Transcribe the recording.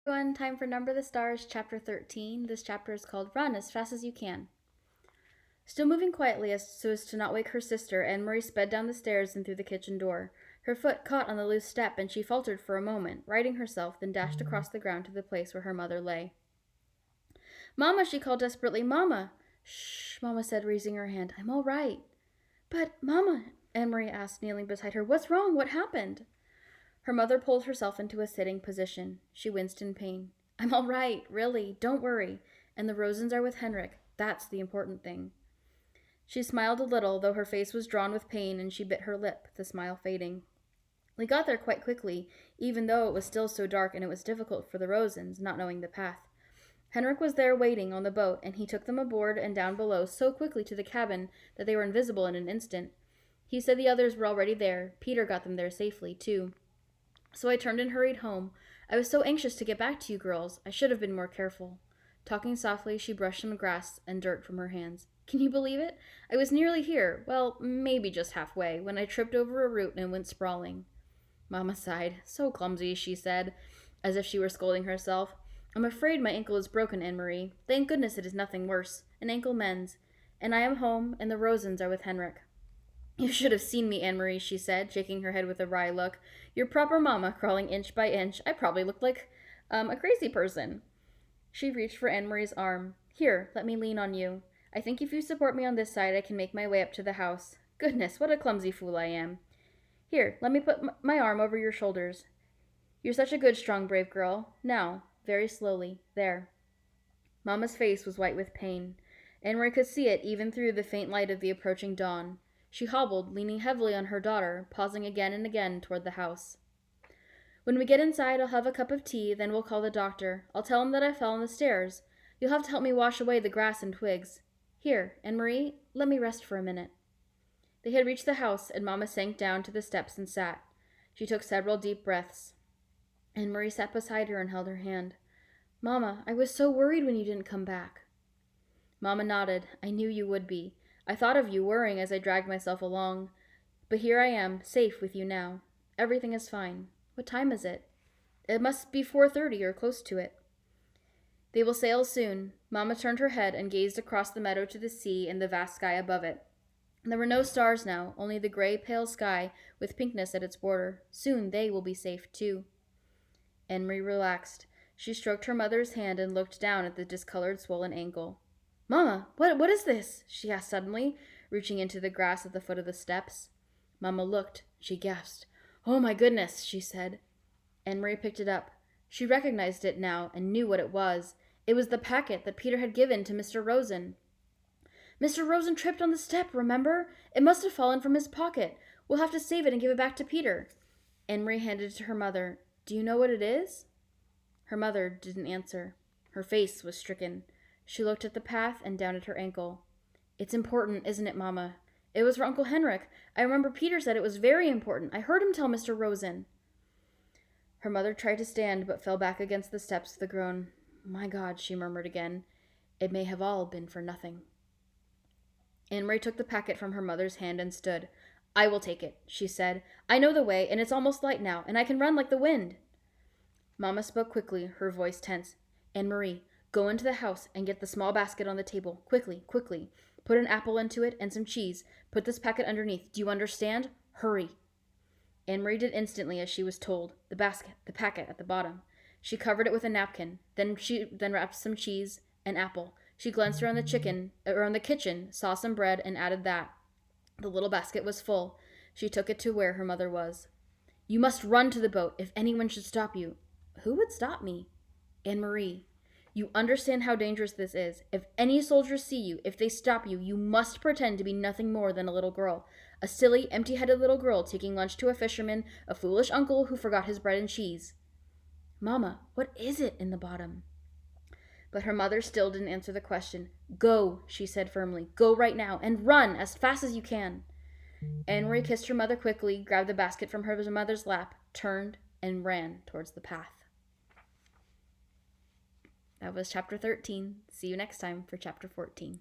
Everyone, time for Number the Stars, chapter 13. This chapter is called Run as Fast as You Can. Still moving quietly so as to not wake her sister, Anne Marie sped down the stairs and through the kitchen door. Her foot caught on the loose step, and she faltered for a moment, righting herself, then dashed across the ground to the place where her mother lay. "Mamma," she called desperately. "Mamma!" "Shh," Mamma said, raising her hand. "I'm all right." "But, Mamma," Anne Marie asked, kneeling beside her, "what's wrong? What happened?" Her mother pulled herself into a sitting position. She winced in pain. "I'm all right, really. Don't worry. And the Rosens are with Henrik. That's the important thing." She smiled a little, though her face was drawn with pain, and she bit her lip, the smile fading. We got there quite quickly, even though it was still so dark and it was difficult for the Rosens, not knowing the path. Henrik was there waiting on the boat, and he took them aboard and down below so quickly to the cabin that they were invisible in an instant. He said the others were already there. Peter got them there safely, too. So I turned and hurried home. I was so anxious to get back to you girls. I should have been more careful. Talking softly, she brushed some grass and dirt from her hands. Can you believe it? I was nearly here, well, maybe just halfway, when I tripped over a root and went sprawling. Mamma sighed. So clumsy, she said, as if she were scolding herself. I'm afraid my ankle is broken, Anne Marie. Thank goodness it is nothing worse. An ankle mends. And I am home, and the Rosens are with Henrik. You should have seen me, Anne Marie, she said, shaking her head with a wry look. Your proper mamma, crawling inch by inch. I probably looked like a crazy person. She reached for Anne Marie's arm. Here, let me lean on you. I think if you support me on this side, I can make my way up to the house. Goodness, what a clumsy fool I am. Here, let me put my arm over your shoulders. You're such a good, strong, brave girl. Now, very slowly. There. Mamma's face was white with pain. Anne Marie could see it even through the faint light of the approaching dawn. She hobbled, leaning heavily on her daughter, pausing again and again toward the house. When we get inside, I'll have a cup of tea, then we'll call the doctor. I'll tell him that I fell on the stairs. You'll have to help me wash away the grass and twigs. Here, Anne Marie, let me rest for a minute. They had reached the house, and Mamma sank down to the steps and sat. She took several deep breaths. Anne Marie sat beside her and held her hand. Mamma, I was so worried when you didn't come back. Mamma nodded. I knew you would be. I thought of you worrying as I dragged myself along. But here I am, safe with you now. Everything is fine. What time is it? It must be 4:30 or close to it. They will sail soon. Mamma turned her head and gazed across the meadow to the sea and the vast sky above it. There were no stars now, only the gray, pale sky with pinkness at its border. Soon they will be safe, too. Anne Marie relaxed. She stroked her mother's hand and looked down at the discolored, swollen ankle. Mamma, what is this? She asked suddenly, reaching into the grass at the foot of the steps. Mamma looked. She gasped. Oh, my goodness, she said. Anne Marie picked it up. She recognized it now and knew what it was. It was the packet that Peter had given to Mr. Rosen. Mr. Rosen tripped on the step, remember? It must have fallen from his pocket. We'll have to save it and give it back to Peter. Anne Marie handed it to her mother. Do you know what it is? Her mother didn't answer. Her face was stricken. She looked at the path and down at her ankle. It's important, isn't it, Mamma? It was for Uncle Henrik. I remember Peter said it was very important. I heard him tell Mr. Rosen. Her mother tried to stand, but fell back against the steps with a groan. My God, she murmured again. It may have all been for nothing. Anne Marie took the packet from her mother's hand and stood. I will take it, she said. I know the way, and it's almost light now, and I can run like the wind. Mamma spoke quickly, her voice tense. Anne Marie, go into the house and get the small basket on the table. Quickly, quickly. Put an apple into it and some cheese. Put this packet underneath. Do you understand? Hurry. Anne Marie did instantly as she was told. The packet at the bottom. She covered it with a napkin. Then wrapped some cheese and apple. She glanced around the kitchen, saw some bread, and added that. The little basket was full. She took it to where her mother was. You must run to the boat if anyone should stop you. Who would stop me? Anne Marie. You understand how dangerous this is. If any soldiers see you, if they stop you, you must pretend to be nothing more than a little girl. A silly, empty-headed little girl taking lunch to a fisherman, a foolish uncle who forgot his bread and cheese. Mamma, what is it in the bottom? But her mother still didn't answer the question. Go, she said firmly. Go right now, and run as fast as you can. Anne Marie kissed her mother quickly, grabbed the basket from her mother's lap, turned, and ran towards the path. That was chapter 13. See you next time for chapter 14.